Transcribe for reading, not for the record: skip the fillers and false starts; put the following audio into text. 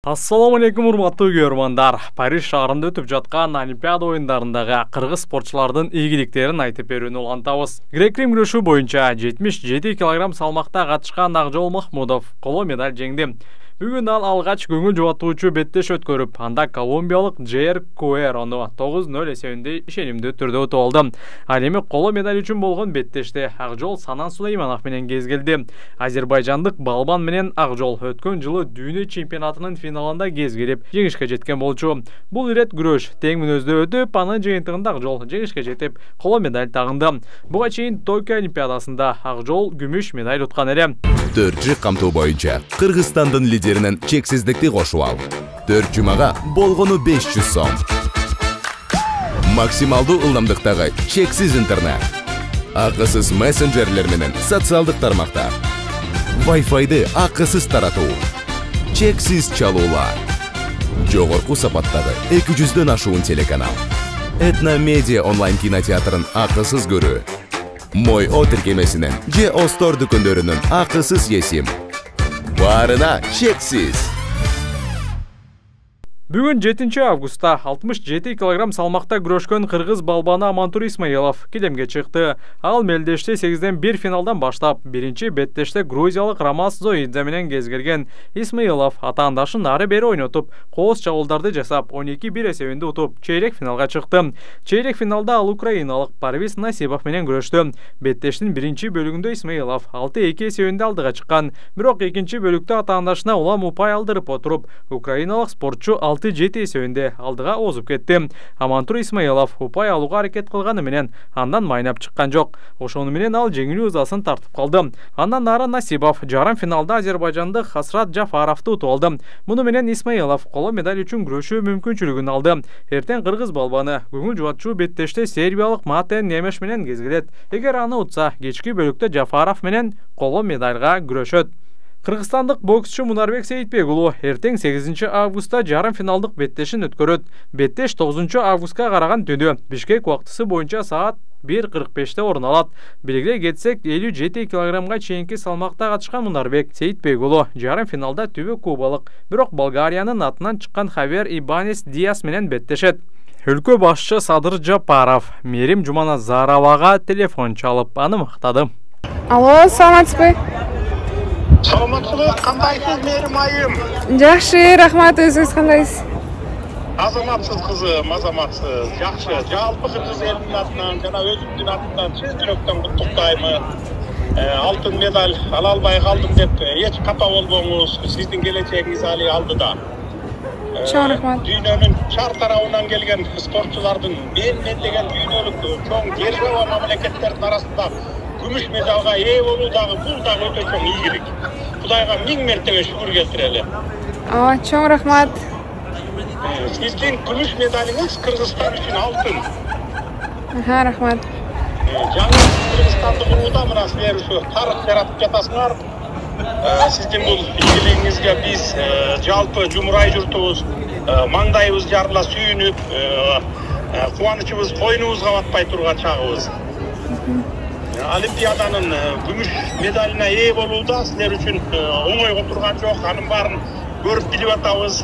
Assalamu алейкум, урматтуу көрөрмандар. Париж шаарында өтүп жаткан Олимпиада оюндарындагы кыргыз спортчулардын ийгиликтерин айтып берүүнү улантабыз. Грек-рим күрөшү боюнча 77 кг салмакта катышкан Акжол Махмудов коло медаль жеңди. Бүгүн ал алгач көңүл жубатуучу беттеш өткөрүп, анда колумбиялык Джейр Куэрону 9-0 эсебинде ишенимдүү түрдө утуп алды. Ал эми коло медаль үчүн болгон беттеште Акжол Санан Сулейманов менен кезгелди. Азербайжандык балбан менен Акжол өткөн жылы дүйнө чемпионатынын финалында кезгелип, жеңишке жеткен болчу. Бул ирет күрөш тең мүнөздө өтүп, анын жыйынтыгында Акжол жеңишке жетип, коло медаль тагынды. Буга чейин Токио Олимпиадасында Акжол күмүш медаль уткан эле. 4 камтоо боюнча Кыргызстандын лидеринен чексиздикти кошуп ал. 4 жумага болгону 500 сом. Максималдуу ылдамдыктагы чексиз интернет. Акысыз мессенджерлер менен социалдык тармактар. Wi-Fi'ды акысыз таратуу. Чексиз чалуулар. Жогорку сапаттагы 200дөн ашуун телеканал. Этно медиа онлайн кинотеатрын акысыз көрүү. Мой О тиркемесинен же Остор дүкөндөрүнүн акысыз есим. Барына чексиз. Бүгүн 7 августта 67 кг салмакта күрөшкөн кыргыз балбаны Амантур Исмаилов килемге чыкты. Ал мелдеште 8-1 финалдан баштап, биринчи беттеште грузиялык Рамаз Зоидзе менен кезгелген. Исмаилов атаандашын ары-бери ойнотуп, кооз чабуулдарды жасап, 12-1 эсебинде утуп, чейрек финалга чыкты. Чейрек финалда ал украиналык Парвиз Насипов менен күрөштү. Беттештин биринчи бөлүгүндө Исмаилов 6-2 эсебинде алдыга чыккан. Бирок экинчи бөлүктө атаандашына улам упай алдырып отуруп, украиналык спортчу 6-7 эсебинде алдыга озуп кетти. Амантур Исмаилов упай алууга аракет кылганы менен андан майнап чыккан жок. Ошону менен ал жеңилүү ызасын тартып калды. Андан нары Насипов жарым финалда азербайжандык Хасрат Жафаровду утуп алды. Муну менен Исмаилов коло медаль үчүн күрөшүү мүмкүнчүлүгүн алды. Эртең кыргыз балбаны көңүл жубатчу беттеште сербиялык Матен Немеш менен кезгелет. Эгер аны утса, кечки бөлүктө Жафаров менен коло медальга күрөшөт. Кыргызстандык боксчу Мунарбек Сейитбек уулу эртең 8 августта жарым финалдык беттешин өткөрөт. Беттеш 9 августка караган түнү Бишкек убактысы боюнча саат 1:45 орун алат. Белгилей кетсек, 57 кг чейинки салмакта катышкан Мунарбек Сейитбек уулу жарым финалда түбө кубалык, бирок Болгариянын атынан чыккан Хавер Ибанес Диас менен беттешет. Өлкө башчы Садыр Жапаров Мерим Жуманазаровага телефон чалып, аны мактады. Алло, саламатсызбы? Саламатсызбы, кандайсыз Мерим айым? Жакшы, рахмат, өзүңүз кандайсыз? Азаматсыз кызым, азаматсыз. Жакшы. Жалпы кыргыз элинин атынан жана өзүмдүн атымдан чын жүрөктөн куттуктаймын. Алтын медаль ала албай калдым деп эч капа болбоңуз. Сиздин келечегиңиз али алдыда. Чоң рахмат. Дүйнөнүн чар тарабынан келген спортчулардын мен деген дүйнөлүк чоң держава мамлекеттердин арасында күмүш медалга ээ болуу дагы бул дагы өтө чоң ийгилик. Кудайга 1000 мертебе шүгүр келтирели. Чоң рахмат. Сиздин күмүш медалиңиз Кыргызстан үчүн алтын. Рахмат. Жаңы Кыргызстанды курууда мына силер ушу тарых жаратып жатасыңар. Сиздин бул ийгилигиңизге биз жалпы жумурай журтубуз маңдайыбыз жарыла сүйүнүп, кубанычыбыз койнубузга батпай турган чагыбыз. Олимпиаданын күмүш медалине ээ болууда силер үчүн оңойго турган жок. Анын баарын көрүп билип атабыз.